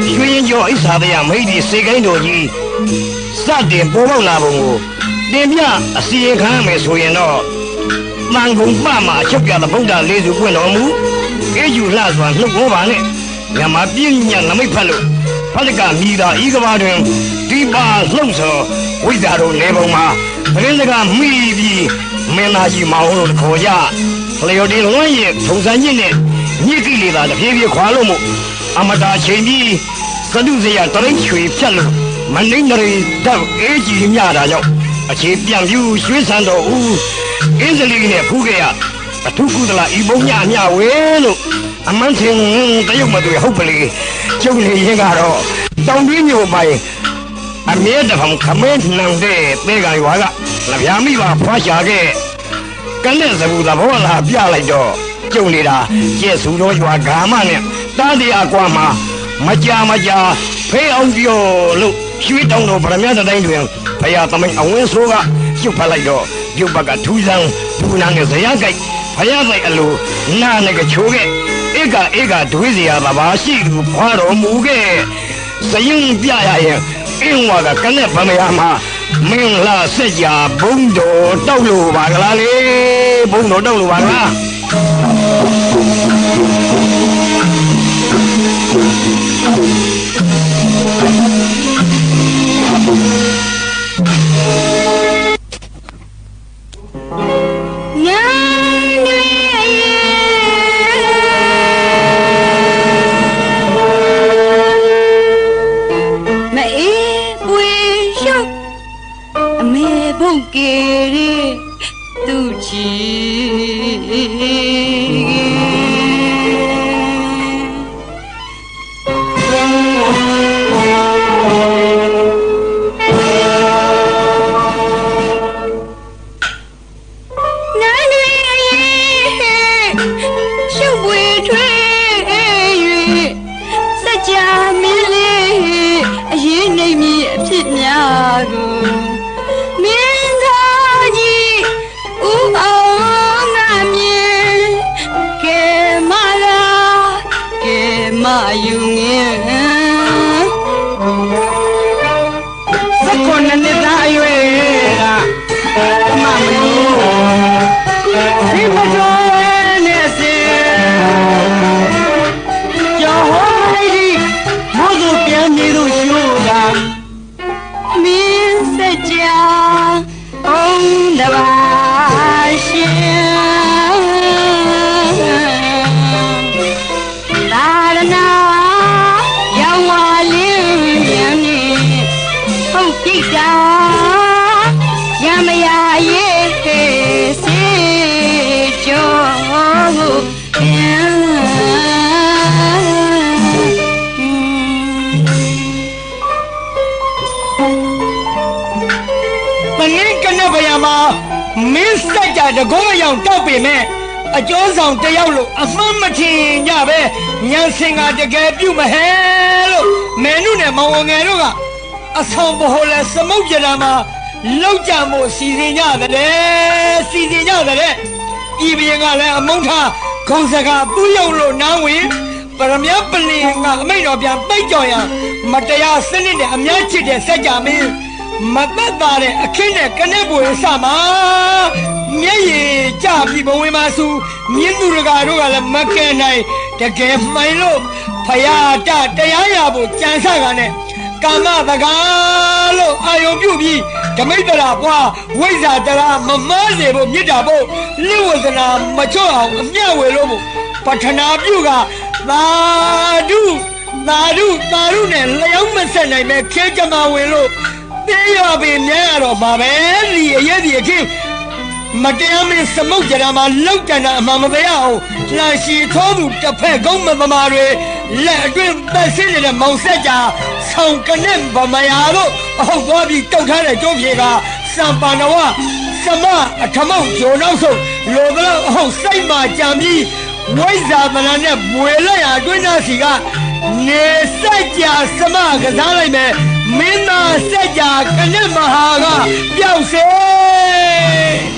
ရွှေရင်ကျော်အိဆာတရားမိတ်ဒီစေကိုင်းတော်ကြီးစတင်ပေါ်ပေါက်လာပုံကိုတင်ပြအစီရင်ခံမယ်ဆိုရင်တော့မှန်ကုန်ပမှာအချုပ်ပြတဲ့ဗုဒ္ဓလေးစုပွင့်တော်မူအေးယူလှစွာနှုတ်ဟောပါနဲ့ညမပြင်းညနမိတ်ဖတ်လို့ဖတ်ကမိသာဤကဘာတွင်ဒီပါလှုပ်ဆော်ဝိဇ္ဇာတို့နေပုံမှာပရင်းစကမိပြီးမင်းသားကြီးမောင်တို့ခေါ်ကြလျော်တင်လွှမ်းရဲ့ထုံစံညစ်နဲ့ညစ်ကိလေသာတစ်ပြေးပြေးခွာလို့မို့အမတာချိန်ပြီးသတုစရတရိတ်ရွှေဖြတ်လို့မနှိမ့်တွေတော့အေးကြီးမြတာကြောင့်အခြေပြန်ပြူရွှေဆန်းတော်ဦးအင်းစလီနဲ့ဖူးခဲ့ရအထုကုသလဤပုံညမြဝဲလို့အမန်းထင်တရုတ်မတွေဟုတ်ပလေကျုံနေရင်ကတော့တောင်တွင်းမြို့ပိုင်အမြဲတမ်းခမဲနှံတဲ့သေကရွာကလဗျာမိပါဖွားရှာခဲ့ကနဲ့စဘူးသဘောလာပြလိုက်တော့ကျုံနေတာကျဲစုတော်ရွာဂါမနဲ့တားတရားကွာမှာမကြာဖေးအောင်ပြောလို့ရွှေတောင်တော်ဗရမယတိုင်းတွင်ဘုရားသမိန်အဝင်းဆိုးကပြုတ်ဖက်လိုက်တော့ပြုတ်ဘက်ကထူးဆန်းဘူနာနဲ့ဇရာကြိုက်ဘုရားဆိုင်အလိုနာနဲ့ကချိုးခဲ့ဧကဒွေးစရာဘာရှိသူဖွာတော်မူခဲ့စရင်ပြရရင်အင်းဝါကကနဲ့ဗမယာမှာမင်းလာဆက်ကြဘုံတော်တောက်လို့ပါကလားလေဘုံတော်တောက်လို့ပါလားတကောမယောင်တောက်ပေမဲ့အကျော်ဆောင်တယောက်လို့အမှန်မထင်ကြပဲညံစင်ကတကယ်ပြုတ်မဟဲလို့မဲနုနဲ့မောင်ဝငယ်တို့ကအဆောင်ဘဟိုလဲစမုတ်ကြတာမှာလောက်ကြမို့စီစဉ်ကြတဲ့စီစဉ်ကြတဲ့ဤဘရင်ကလည်းအမုန်းထားခုံစကားသူ့ရုံလို့နားဝင်ပရမယပလင်ကအမိတ်တော်ပြန်ပိတ်ကြော်ရမတရားစနစ်နဲ့အများချစ်တဲ့စက်ကြမင်းမသက်သာတဲ့အခင်းနဲ့ကနဲ့ပွေစမှာမျက်ရည်ကြပြီးဘဝင်မှာစုမြင်းသူတို့ကလည်းမကဲနိုင်တကယ်မှန်လို့ဖယားတရားရဖို့ကြံစကနဲ့ကာမတကားလို့အာယုံပြုပြီးဓမိတ်တရာဘွားဝိဇ္ဇာတရာမမားစေဖို့မြစ်တာဖို့လိဝဇနာမချော့အောင်အမျှဝေလို့ပထနာပြုကသာဓုနဲ့လျောင်းမဆက်နိုင်မဲ့ခဲကြမဝင်လို့တေးရပင်များရတော့ပါပဲဒီအရေးဒီအခင်းမတရားမင်းစမုတ်ကြတာမှာလောက်တန်တာအမှန်မတရားအောင်လှန်ရှည်ထိုးသူတစ်ဖက်ကုန်းမသမားတွေလက်အတွင်းပတ်စင်းနေတဲ့မောင်ဆက်ကြာဆောင်ကနဲ့ဗမာယာတို့အဟုတ်သွားပြီးတောက်ထားတဲ့ကျိုးပြေကစံပါနဝစမအထမောက်ဂျိုနောက်ဆုံးလိုတော့အဟုတ်စိတ်မှကြံပြီးဝိဇ္ဇာမနာနဲ့မွေလိုက်ရအတွင်းသားစီကနေဆက်ကြာစမကစားလိုက်မယ်မင်းသားဆက်ကြာကနဲ့မဟာကပျောက်စေ